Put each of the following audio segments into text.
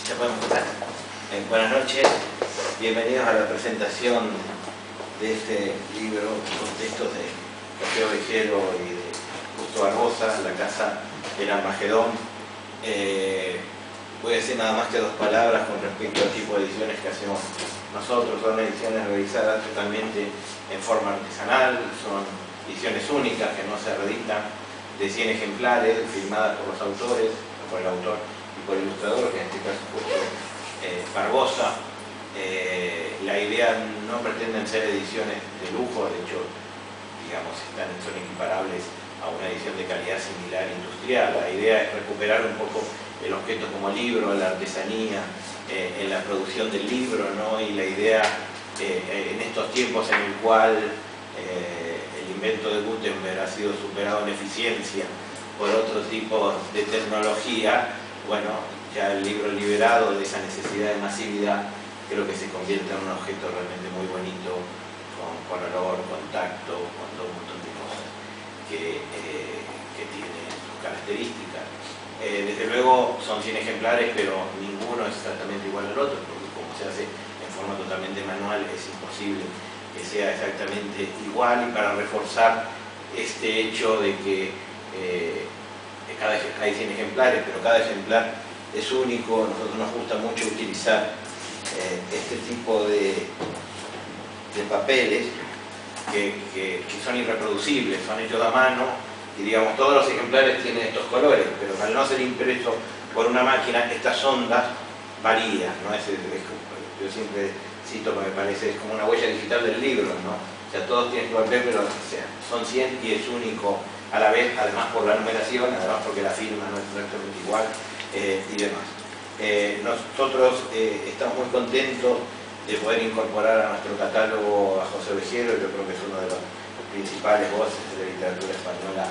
Ya podemos empezar. Buenas noches, bienvenidos a la presentación de este libro con textos de José Ovejero y de Justo Barbosa, La Casa del Armagedón. Voy a decir nada más que dos palabras con respecto al tipo de ediciones que hacemos nosotros. Son ediciones realizadas totalmente en forma artesanal, son ediciones únicas que no se reeditan, de 100 ejemplares, firmadas por los autores, por el autor y por el ilustrador, que en este caso Justo Barbosa. La idea no pretenden ser ediciones de lujo, de hecho, digamos, son equiparables a una edición de calidad similar industrial. La idea es recuperar un poco el objeto como libro, la artesanía, en la producción del libro, ¿no? Y la idea, en estos tiempos en el cual el invento de Gutenberg ha sido superado en eficiencia por otro tipo de tecnología, bueno, ya el libro liberado de esa necesidad de masividad, creo que se convierte en un objeto realmente muy bonito, con olor, con tacto, con todo un montón de cosas que tiene sus características. Desde luego son 100 ejemplares, pero ninguno es exactamente igual al otro, porque como se hace en forma totalmente manual, es imposible que sea exactamente igual. Y para reforzar este hecho de que hay 100 ejemplares, pero cada ejemplar es único, a nosotros nos gusta mucho utilizar este tipo de papeles que son irreproducibles, son hechos a mano, y digamos, todos los ejemplares tienen estos colores, pero al no ser impreso por una máquina, estas ondas varían, ¿no? Yo siempre cito que me parece, es como una huella digital del libro, ¿no? O sea, todos tienen su papel, pero o sea, son 100 y es único a la vez, además por la numeración, además porque la firma no es exactamente igual, y demás. Nosotros estamos muy contentos de poder incorporar a nuestro catálogo a José Ovejero. Yo creo que es uno de los principales voces de la literatura española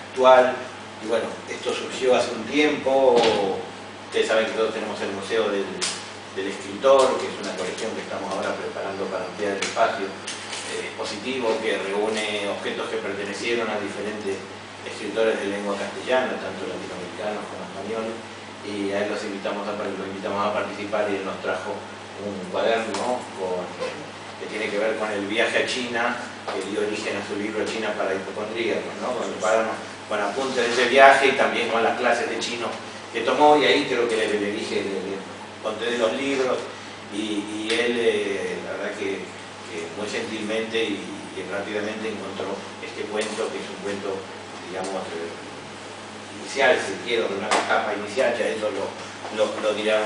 actual. Y bueno, esto surgió hace un tiempo. Ustedes saben que todos tenemos el Museo del Escritor, que es una colección que estamos ahora preparando para ampliar el espacio expositivo, que reúne objetos que pertenecieron a diferentes escritores de lengua castellana, tanto latinoamericanos como españoles, y a él lo invitamos a participar, y él nos trajo un cuaderno que tiene que ver con el viaje a China, que dio origen a su libro China para hipocondríacos, ¿no? Con el cuaderno con apuntes de ese viaje y también con las clases de chino que tomó, y ahí creo que le dije, le conté de los libros, y él, la verdad que muy gentilmente y rápidamente encontró este cuento, que es un cuento, digamos, inicial, si quiero, de una capa inicial. Ya eso lo dirá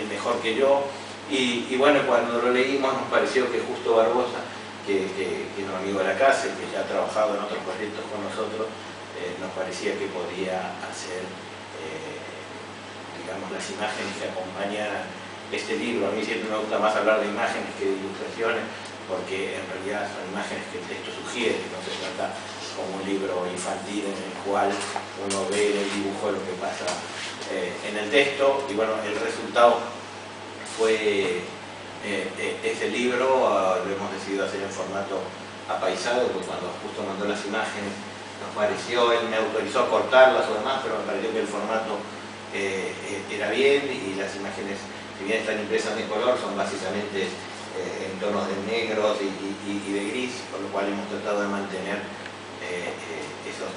mejor que yo. Y bueno, cuando lo leímos nos pareció que Justo Barbosa, que es un amigo de la casa y que ya ha trabajado en otros proyectos con nosotros, nos parecía que podía hacer, digamos, las imágenes que acompañaran este libro. A mí siempre me gusta más hablar de imágenes que de ilustraciones, porque en realidad son imágenes que el texto sugiere, no se trata como un libro infantil en el cual uno ve en el dibujo lo que pasa en el texto. Y bueno, el resultado fue este libro. Lo hemos decidido hacer en formato apaisado, porque cuando Justo mandó las imágenes nos pareció, él me autorizó a cortarlas o demás, pero me pareció que el formato era bien, y las imágenes, si bien están impresas de color, son básicamente en tonos de negros y de gris, con lo cual hemos tratado de mantener esos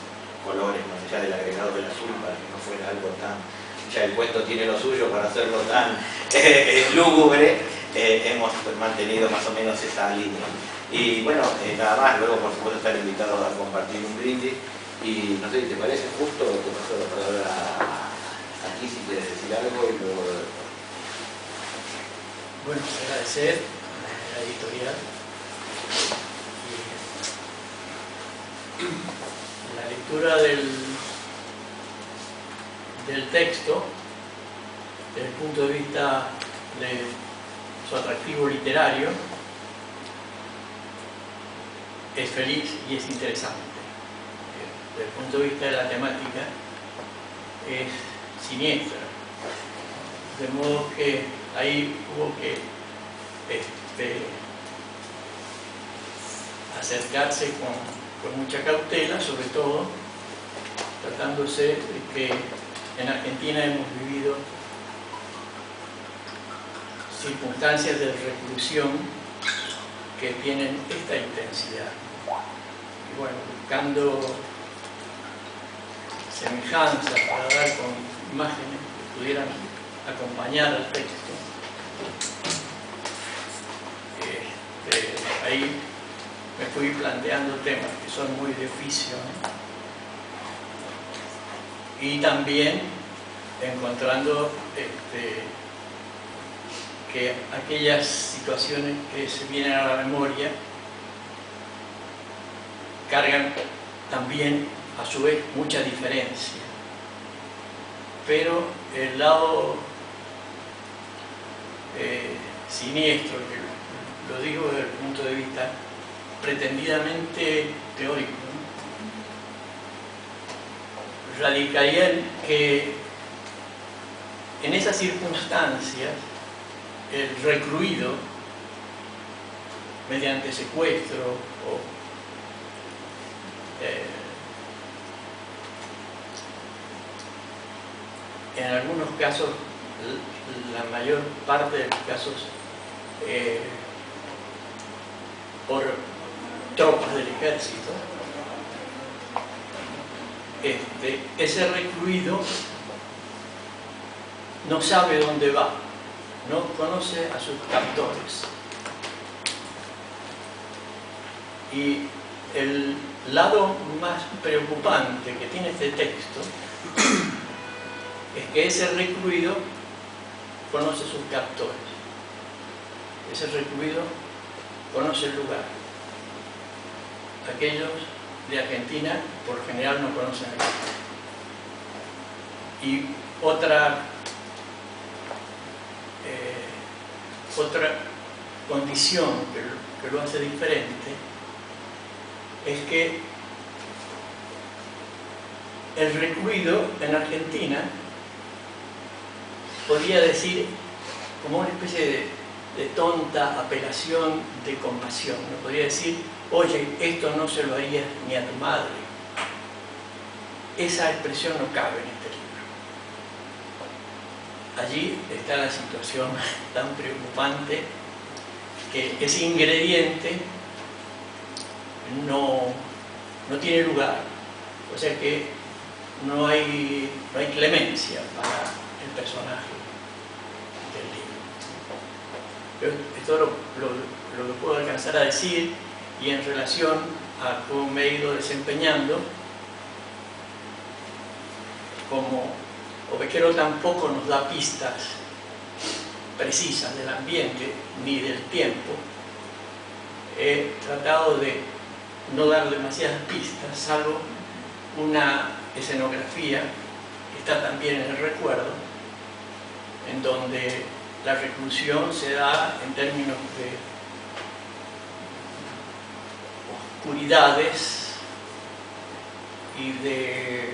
colores más allá del agregado del azul, para que no fuera algo tan... Ya el cuento tiene lo suyo para hacerlo tan lúgubre. Hemos mantenido más o menos esa línea. Y bueno, nada más. Luego, por supuesto, están invitados a compartir un brindis. Y no sé si te parece justo, te paso la palabra aquí si quieres decir algo, y luego... Bueno, agradecer a la editorial y la lectura del texto desde el punto de vista de su atractivo literario es feliz y es interesante. Desde el punto de vista de la temática es siniestra, de modo que ahí hubo que acercarse con mucha cautela, sobre todo tratándose de que en Argentina hemos vivido circunstancias de reclusión que tienen esta intensidad. Y bueno, buscando semejanzas para dar con imágenes que pudieran acompañar al texto, ahí me fui planteando temas que son muy de oficio, ¿no? Y también encontrando que aquellas situaciones que se vienen a la memoria cargan también a su vez mucha diferencia, pero el lado siniestro, que lo digo desde el punto de vista pretendidamente teórico, ¿no?, radicaría en que en esas circunstancias el recluido, mediante secuestro o en algunos casos, la mayor parte de los casos, por tropas del ejército, ese recluido no sabe dónde va, no conoce a sus captores. Y el lado más preocupante que tiene este texto es que ese recluido conoce sus captores. Ese recluido conoce el lugar. Aquellos de Argentina por general no conocen el lugar. Y otra condición que lo hace diferente es que el recluido en Argentina podría decir, como una especie de tonta apelación de compasión, ¿no? Podría decir, oye, esto no se lo harías ni a tu madre. Esa expresión no cabe en este libro. Allí está la situación tan preocupante que ese ingrediente no tiene lugar. O sea que no hay clemencia para el personaje del libro. Esto es lo que puedo alcanzar a decir, y en relación a cómo me he ido desempeñando, como Ovejero tampoco nos da pistas precisas del ambiente ni del tiempo, he tratado de no dar demasiadas pistas, salvo una escenografía que está también en el recuerdo, en donde la reclusión se da en términos de oscuridades y de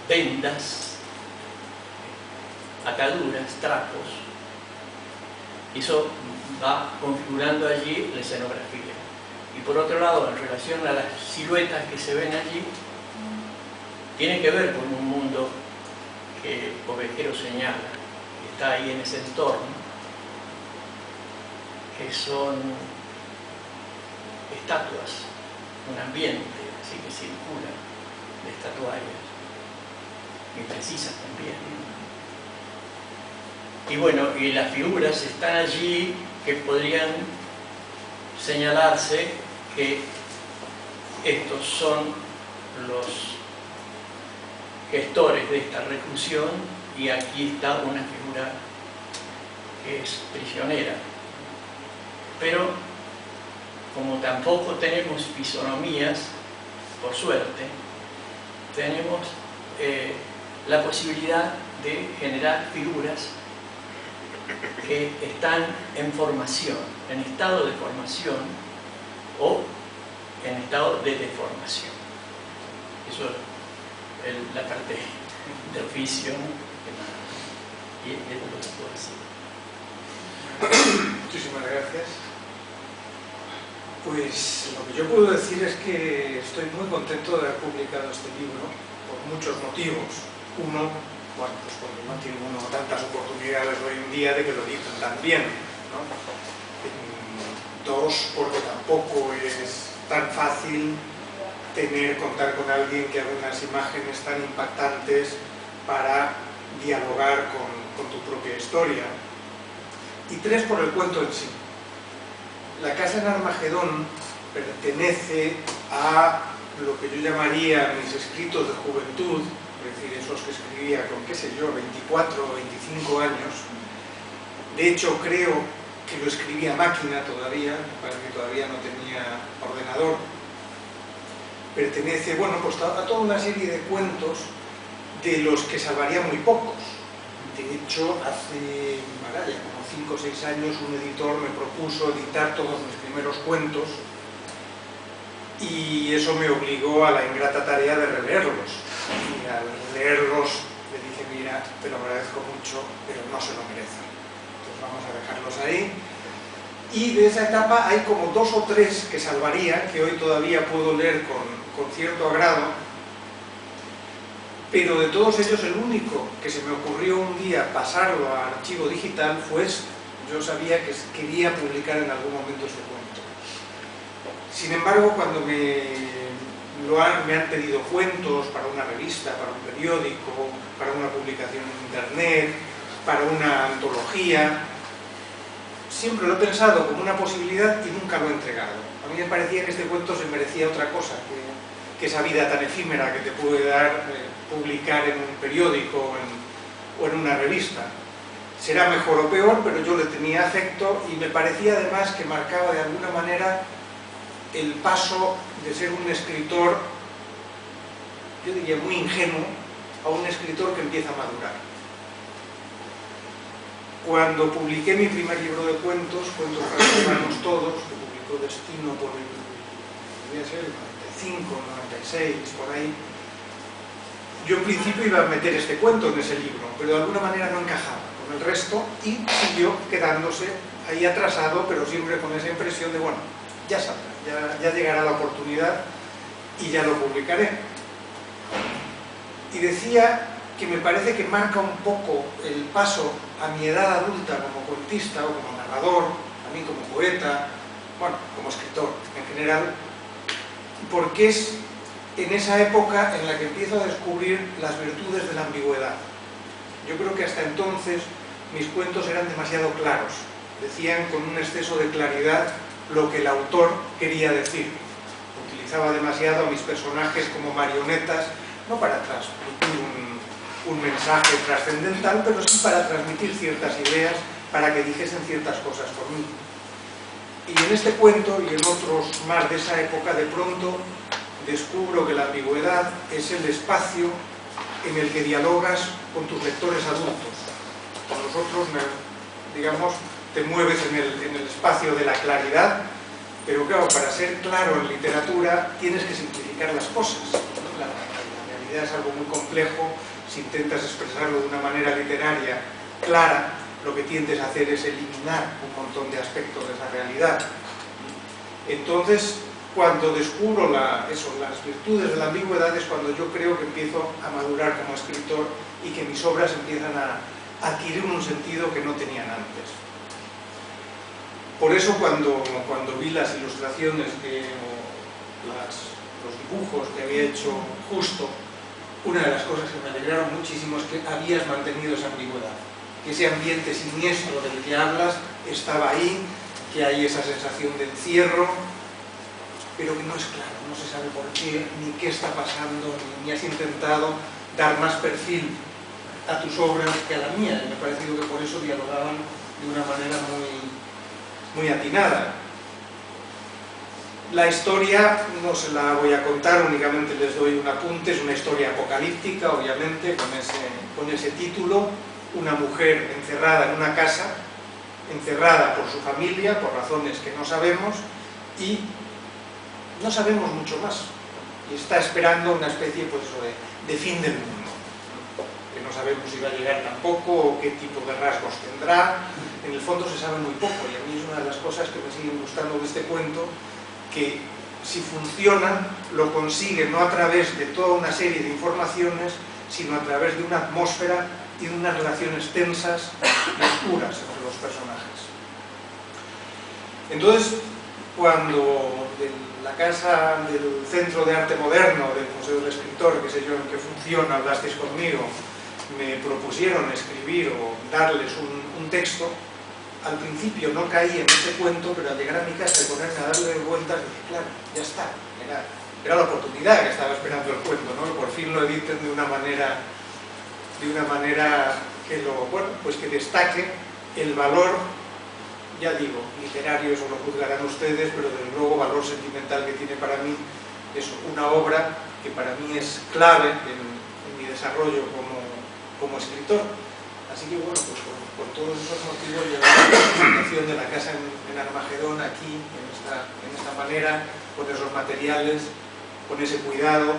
vendas, ataduras, trapos. Eso va configurando allí la escenografía. Y por otro lado, en relación a las siluetas que se ven allí, tiene que ver con un mundo que Ovejero señala, que está ahí en ese entorno, que son estatuas, un ambiente así que circula de estatuarias, imprecisas también. Y bueno, y las figuras están allí que podrían señalarse que estos son los gestores de esta reclusión, y aquí está una figura que es prisionera. Pero como tampoco tenemos fisonomías, por suerte, tenemos la posibilidad de generar figuras que están en formación, en estado de formación o en estado de deformación. Eso es la parte de oficio, ¿no? Y es lo que puedo decir. Muchísimas gracias. Pues lo que yo puedo decir es que estoy muy contento de haber publicado este libro por muchos motivos. Uno, bueno, pues porque no tiene uno tantas oportunidades posibilidades hoy en día de que lo dicen también, ¿no? Dos, porque tampoco es tan fácil contar con alguien que haga unas imágenes tan impactantes para dialogar con tu propia historia. Y tres, por el cuento en sí. La casa en Armagedón pertenece a lo que yo llamaría mis escritos de juventud, es decir, esos que escribía con, qué sé yo, 24 o 25 años. De hecho, creo que lo escribía a máquina todavía, me parece que todavía no tenía ordenador. Pertenece, bueno, pues a toda una serie de cuentos de los que salvaría muy pocos. De hecho, hace ya como 5 o 6 años un editor me propuso editar todos mis primeros cuentos y eso me obligó a la ingrata tarea de releerlos. Y al leerlos le dije, mira, te lo agradezco mucho, pero no se lo merecen. Entonces vamos a dejarlos ahí. Y de esa etapa hay como 2 o 3 que salvaría, que hoy todavía puedo leer con cierto agrado, pero de todos ellos el único que se me ocurrió un día pasarlo a archivo digital fue este. Yo sabía que quería publicar en algún momento este cuento. Sin embargo, cuando me han pedido cuentos para una revista, para un periódico, para una publicación en internet, para una antología, siempre lo he pensado como una posibilidad y nunca lo he entregado. A mí me parecía que este cuento se merecía otra cosa que esa vida tan efímera que te puede dar publicar en un periódico o en una revista. Será mejor o peor, pero yo le tenía afecto y me parecía además que marcaba de alguna manera el paso de ser un escritor, yo diría muy ingenuo, a un escritor que empieza a madurar. Cuando publiqué mi primer libro de cuentos, Cuentos para humanos todos, que publicó Destino por el 95, 96, por ahí, yo en principio iba a meter este cuento en ese libro, pero de alguna manera no encajaba con el resto y siguió quedándose ahí atrasado, pero siempre con esa impresión de, bueno, ya saldrá, ya llegará la oportunidad y ya lo publicaré. Y decía que me parece que marca un poco el paso a mi edad adulta como cuentista o como narrador, a mí como poeta, bueno, como escritor en general, porque es en esa época en la que empiezo a descubrir las virtudes de la ambigüedad. Yo creo que hasta entonces mis cuentos eran demasiado claros, decían con un exceso de claridad lo que el autor quería decir. Utilizaba demasiado a mis personajes como marionetas, no para transmitir un mensaje trascendental, pero sí para transmitir ciertas ideas, para que dijesen ciertas cosas por mí. Y en este cuento y en otros más de esa época, de pronto descubro que la ambigüedad es el espacio en el que dialogas con tus lectores adultos. Con los otros, digamos, te mueves en el espacio de la claridad, pero claro, para ser claro en literatura tienes que simplificar las cosas. La realidad es algo muy complejo. Si intentas expresarlo de una manera literaria clara, lo que tiendes a hacer es eliminar un montón de aspectos de esa realidad. Entonces, cuando descubro las virtudes de la ambigüedad es cuando yo creo que empiezo a madurar como escritor y que mis obras empiezan a adquirir un sentido que no tenían antes. Por eso cuando vi las ilustraciones, los dibujos que había hecho Justo, una de las cosas que me alegraron muchísimo es que habías mantenido esa ambigüedad, que ese ambiente siniestro del que hablas estaba ahí, que hay esa sensación de encierro, pero que no es claro, no se sabe por qué, ni qué está pasando, ni has intentado dar más perfil a tus obras que a la mía, y me ha parecido que por eso dialogaban de una manera muy atinada. La historia no se la voy a contar, únicamente les doy un apunte, es una historia apocalíptica, obviamente, con ese título, una mujer encerrada en una casa, encerrada por su familia, por razones que no sabemos, y no sabemos mucho más, y está esperando una especie pues, de fin del mundo, que no sabemos si va a llegar tampoco, o qué tipo de rasgos tendrá. En el fondo se sabe muy poco, y a mí es una de las cosas que me siguen gustando de este cuento, que si funciona, lo consigue no a través de toda una serie de informaciones, sino a través de una atmósfera y de unas relaciones tensas y oscuras entre los personajes. Entonces, cuando de la casa del Centro de Arte Moderno del Museo del Escritor, que sé yo en qué funciona, hablasteis conmigo, me propusieron escribir o darles un texto, al principio no caí en ese cuento, pero al llegar a mi casa y ponerme a darle vueltas, dije, claro, ya está, era la oportunidad que estaba esperando el cuento, ¿no? Y por fin lo editen de una manera que que destaque el valor, ya digo, literario, eso lo juzgarán ustedes, pero desde luego valor sentimental que tiene para mí es una obra que para mí es clave en mi desarrollo como escritor. Así que bueno, pues por todos esos motivos yo la presentación de la casa en Armagedón aquí, en esta manera, con esos materiales, con ese cuidado,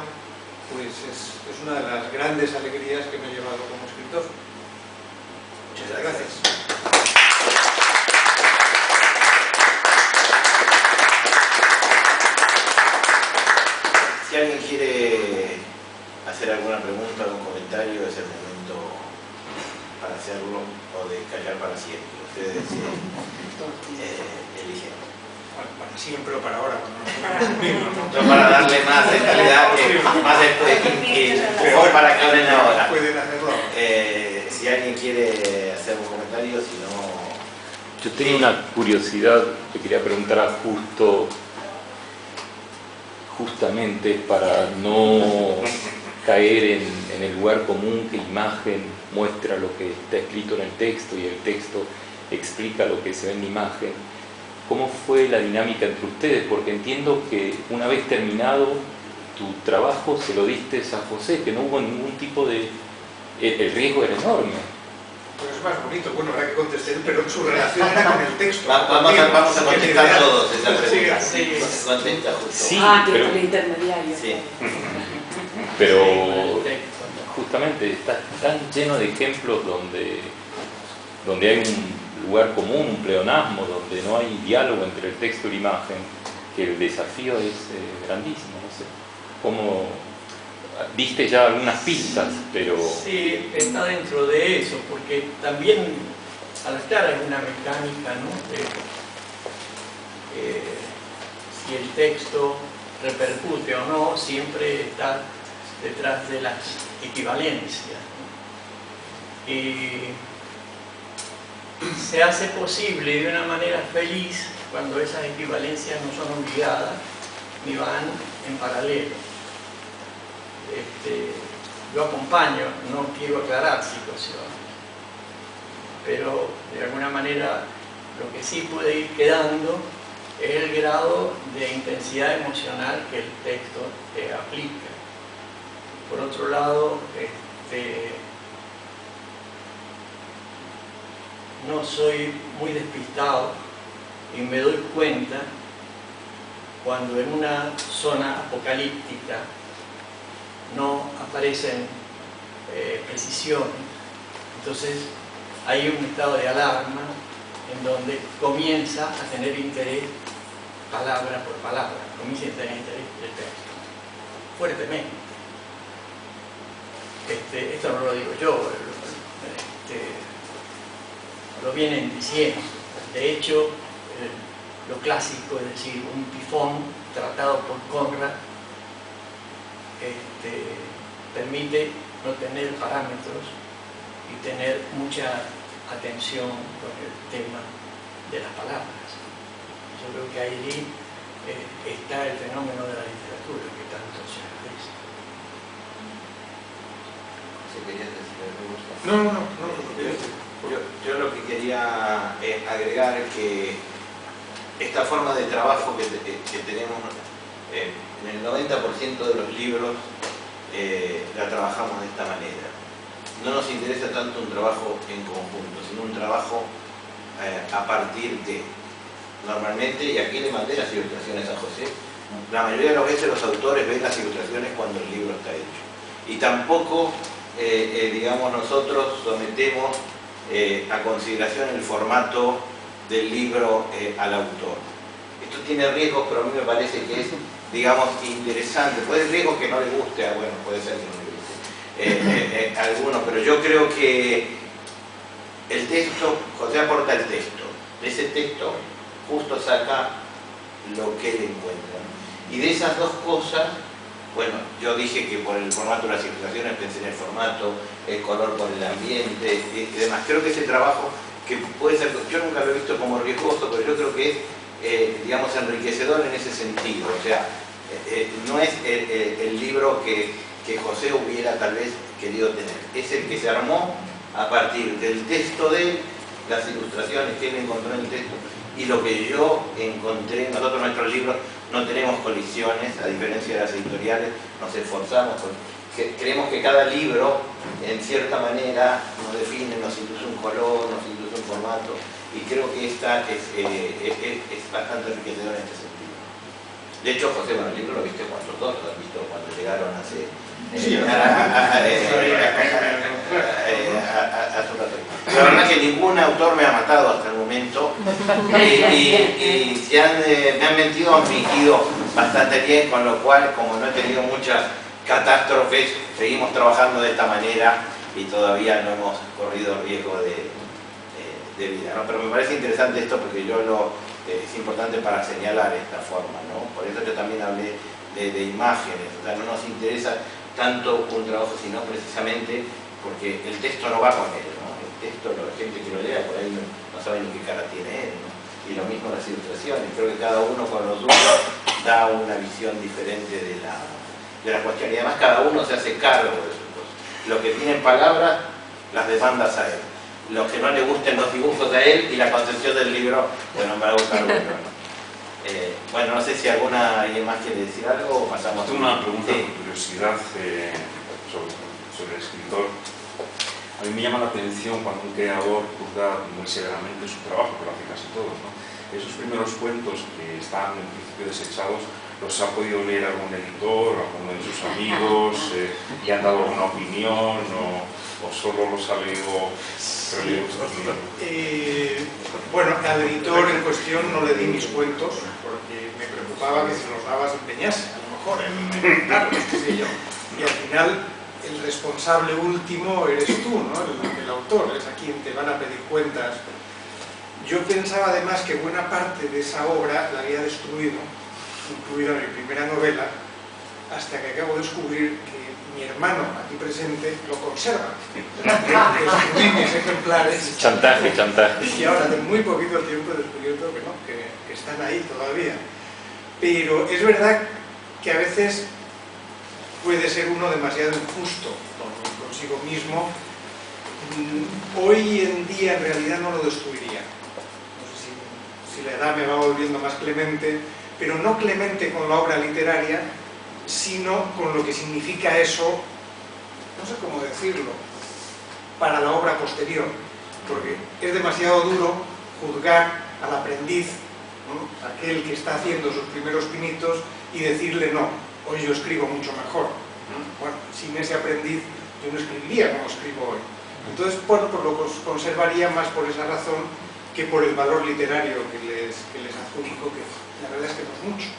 pues es una de las grandes alegrías que me he llevado como escritor. Muchas gracias. Si alguien quiere hacer alguna pregunta, algún comentario, es el momento para hacerlo o de callar para siempre. Ustedes eligen. Bueno, para siempre o para ahora, ¿no? Para darle más calidad, más empujón para que hablen ahora. Pueden hacerlo. Si alguien quiere hacer un comentario, si no... Yo tengo una curiosidad, te quería preguntar justamente para no caer en el lugar común que imagen muestra lo que está escrito en el texto y el texto explica lo que se ve en la imagen. ¿Cómo fue la dinámica entre ustedes? Porque entiendo que una vez terminado tu trabajo se lo diste a José, que no hubo ningún tipo de... El riesgo era enorme. Pues es más bonito, bueno, ahora que contesté, pero su relación era con el texto. Vamos a contestar todos esa pregunta. Sí. Contesta justo. Sí, que pero, el intermediario. Sí. pero justamente está tan lleno de ejemplos donde hay un lugar común, un pleonasmo, donde no hay diálogo entre el texto y la imagen, que el desafío es grandísimo. No sé cómo... Diste ya algunas pistas, pero... Sí, está dentro de eso, porque también a las claras es una mecánica, ¿no? Si el texto repercute o no, siempre está detrás de las equivalencias, ¿no? Y se hace posible de una manera feliz cuando esas equivalencias no son obligadas ni van en paralelo. Yo acompaño, no quiero aclarar situaciones, pero de alguna manera lo que sí puede ir quedando es el grado de intensidad emocional que el texto te aplica. Por otro lado, no soy muy despistado y me doy cuenta cuando en una zona apocalíptica no aparecen precisiones. Entonces hay un estado de alarma en donde comienza a tener interés palabra por palabra, comienza a tener interés el texto, fuertemente. Esto no lo digo yo, lo vienen diciendo. De hecho, lo clásico, es decir, un tifón tratado por Conrad permite no tener parámetros y tener mucha atención con el tema de las palabras. Yo creo que ahí está el fenómeno de la literatura que tanto se agradece. ¿Se quería decir No. algo? Yo lo que quería agregar es que esta forma de trabajo que tenemos en el 90% de los libros la trabajamos de esta manera. No nos interesa tanto un trabajo en conjunto, sino un trabajo a partir de... Normalmente, y aquí le mandé las ilustraciones a José, la mayoría de las veces los autores ven las ilustraciones cuando el libro está hecho. Y tampoco, digamos, nosotros sometemos a consideración el formato del libro al autor. Esto tiene riesgos, pero a mí me parece que es, digamos, interesante. Puede ser riesgo que no le guste, bueno, puede ser que no le guste. alguno, pero yo creo que el texto, José aporta el texto, de ese texto justo saca lo que él encuentra, ¿no? Y de esas dos cosas, bueno, yo dije que por el formato de las ilustraciones pensé en el formato, el color por el ambiente y demás. Creo que ese trabajo, que puede ser, yo nunca lo he visto como riesgoso, pero yo creo que es, digamos, enriquecedor en ese sentido. O sea, no es el libro que José hubiera tal vez querido tener, es el que se armó a partir del texto de él, las ilustraciones que él encontró en el texto y lo que yo encontré. Nosotros en nuestros libros no tenemos colisiones, a diferencia de las editoriales, nos esforzamos, creemos que cada libro en cierta manera nos define, nos induce un color, nos induce un formato, y creo que esta es bastante enriquecedora en este sentido. De hecho, José, bueno, el libro lo viste cuando todos lo has visto cuando llegaron hace su rato. La verdad que ningún autor me ha matado hasta el momento y si me han mentido, han fingido bastante bien, con lo cual, como no he tenido muchas catástrofes, seguimos trabajando de esta manera y todavía no hemos corrido riesgo de vida, ¿no? Pero me parece interesante esto porque es importante para señalar esta forma, ¿no? Por eso yo también hablé de imágenes, o sea, no nos interesa tanto un trabajo, sino precisamente porque el texto no va con él, ¿no? El texto, la gente que lo lea por ahí no sabe ni qué cara tiene él, ¿no? Y lo mismo las ilustraciones, creo que cada uno con los suyos da una visión diferente de la cuestión, y además cada uno se hace cargo de sus cosas. Los que tienen palabras, las demandas a él. Los que no le gusten los dibujos a él y la concepción del libro, bueno, me va a gustar mucho, ¿no? Bueno, no sé si alguna más quiere decir algo o pasamos. Tengo una pregunta sí. por curiosidad sobre el escritor. A mí me llama la atención cuando un creador juzga muy severamente su trabajo, que lo hace casi todos, ¿no? Esos primeros cuentos que están en principio desechados, ¿los ha podido leer algún editor, alguno de sus amigos, y han dado alguna opinión, o solo los ha leído? Bueno, al editor en cuestión no le di mis cuentos porque me preocupaba que si los dabas empeñase, a lo mejor en darlos, qué sé yo. Y al final el responsable último eres tú, ¿no? El autor, es a quien te van a pedir cuentas. Yo pensaba además que buena parte de esa obra la había destruido, incluida mi primera novela, hasta que acabo de descubrir que mi hermano, aquí presente, lo conserva. Destruí mis ejemplares. Chantaje. Y ahora, de muy poquito tiempo, he descubierto que no, que están ahí todavía. Pero es verdad que a veces puede ser uno demasiado injusto consigo mismo. Hoy en día, en realidad, no lo destruiría. No sé si la edad me va volviendo más clemente, pero no clemente con la obra literaria, sino con lo que significa eso, no sé cómo decirlo, para la obra posterior, porque es demasiado duro juzgar al aprendiz, ¿no? Aquel que está haciendo sus primeros pinitos, y decirle no, hoy yo escribo mucho mejor. Bueno, sin ese aprendiz yo no escribiría como escribo hoy. Entonces, bueno, pues lo conservaría más por esa razón que por el valor literario que les adjudico, que la verdad es que no es mucho.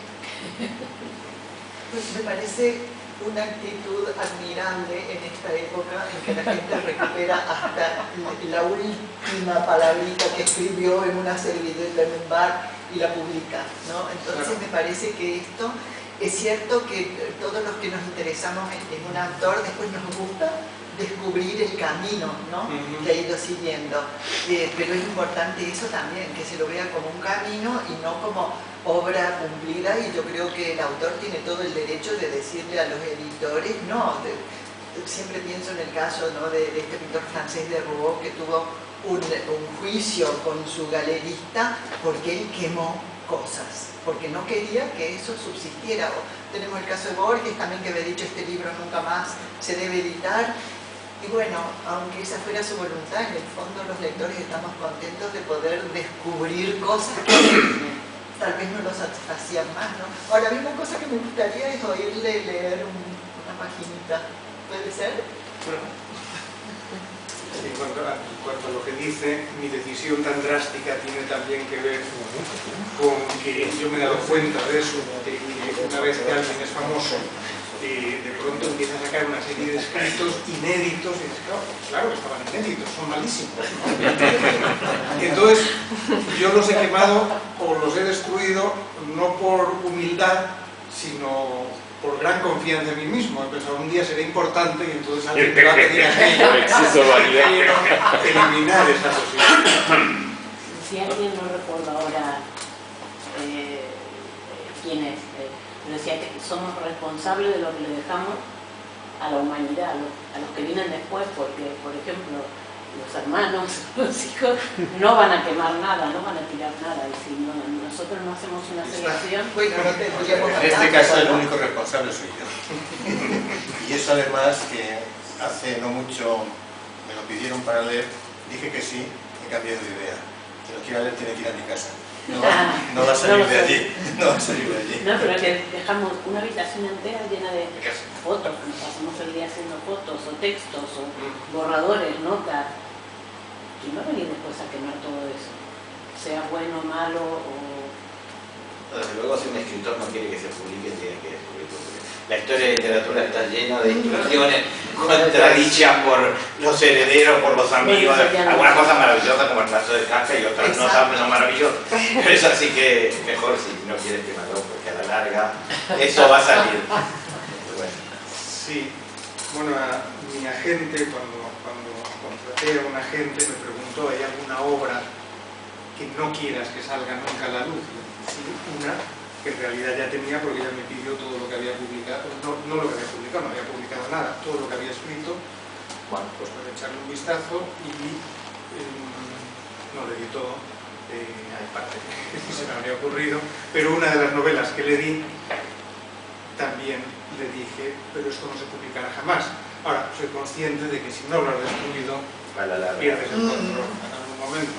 Pues me parece una actitud admirable en esta época en que la gente recupera hasta la última palabrita que escribió en una servilleta en un bar y la publica, ¿no? Entonces me parece que esto es cierto que todos los que nos interesamos en un autor después nos gusta descubrir el camino, ¿no? Que ha ido siguiendo, pero es importante eso también, que se lo vea como un camino y no como obra cumplida, y yo creo que el autor tiene todo el derecho de decirle a los editores no. Siempre pienso en el caso, ¿no?, de este pintor francés de Rouault, que tuvo un juicio con su galerista porque él quemó cosas, porque no quería que eso subsistiera. Tenemos el caso de Borges también, que había dicho este libro nunca más se debe editar. Y bueno, aunque esa fuera su voluntad, en el fondo los lectores estamos contentos de poder descubrir cosas que tal vez no los satisfacían más, ¿no? Ahora, a mí una cosa que me gustaría es oírle leer una paginita. ¿Puede ser? En cuanto a lo que dice, mi decisión tan drástica tiene también que ver con que yo me he dado cuenta de eso, de que una vez que alguien es famoso, de pronto empieza a sacar una serie de escritos inéditos y dices, claro que estaban inéditos, son malísimos, ¿no? Entonces yo los he quemado o los he destruido no por humildad, sino por gran confianza en mí mismo. He pensado, un día seré importante y entonces alguien me va a pedir Por exceso de vanidad. eliminar esa posibilidad. Si alguien no recuerda ahora quién es, pero decía que somos responsables de lo que le dejamos a la humanidad, a los que vienen después, porque, por ejemplo, los hermanos, los hijos, no van a quemar nada, no van a tirar nada, y si nosotros no hacemos una selección... Bueno, no tendríamos En este caso el único responsable soy yo. Y eso además que hace no mucho me lo pidieron para leer, dije que sí, he cambiado de idea. Que lo quiera leer tiene que ir a mi casa. No va a salir de allí. No va a salir de allí. No, pero que dejamos una habitación entera llena de fotos, nos pasamos el día haciendo fotos o textos o borradores, notas. Y no venir después a quemar todo eso, sea bueno, malo o... Desde luego, si un escritor no quiere que se publique, tiene que publicarlo. La historia de literatura está llena de instrucciones contradichas por los herederos, por los amigos, algunas cosas maravillosas como el caso de Kafka y otras no tan maravillosas. Pero es así que mejor si no quieres quemarlo, porque a la larga eso va a salir. Bueno. Sí, bueno, a mi agente, cuando contraté a un agente, me preguntó, ¿hay alguna obra que no quieras que salga nunca a la luz? Sí, una que en realidad ya tenía porque ella me pidió todo lo que había publicado, no lo que había publicado, no había publicado nada, todo lo que había escrito, bueno, pues para echarle un vistazo y no le di todo, hay parte que se me habría ocurrido, pero una de las novelas que le di, también le dije, pero esto no se publicará jamás. Ahora, soy consciente de que si no lo has destruido, pierdes el control en algún momento,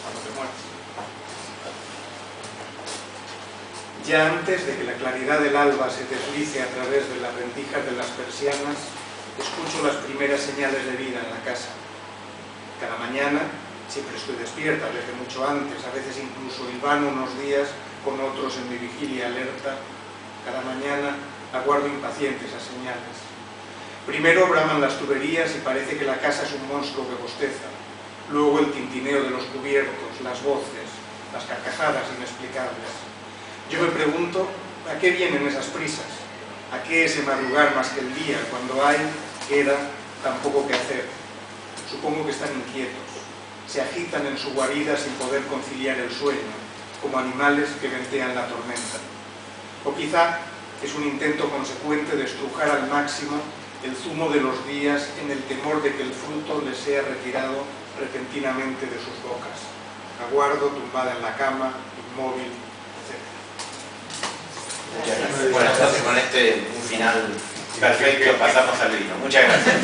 cuando te mueres. Ya antes de que la claridad del alba se deslice a través de las rendijas de las persianas, escucho las primeras señales de vida en la casa. Cada mañana, siempre estoy despierta, desde mucho antes, a veces incluso hilvano unos días con otros en mi vigilia alerta. Cada mañana aguardo impaciente esas señales. Primero braman las tuberías y parece que la casa es un monstruo que bosteza. Luego el tintineo de los cubiertos, las voces, las carcajadas inexplicables. Yo me pregunto, ¿a qué vienen esas prisas? ¿A qué ese madrugar más que el día, cuando hay, queda, tan poco que hacer? Supongo que están inquietos. Se agitan en su guarida sin poder conciliar el sueño, como animales que ventean la tormenta. O quizá es un intento consecuente de estrujar al máximo el zumo de los días en el temor de que el fruto les sea retirado repentinamente de sus bocas. Aguardo tumbada en la cama, inmóvil, Muchas gracias. Bueno, entonces con este un final perfecto pasamos al vino. Muchas gracias.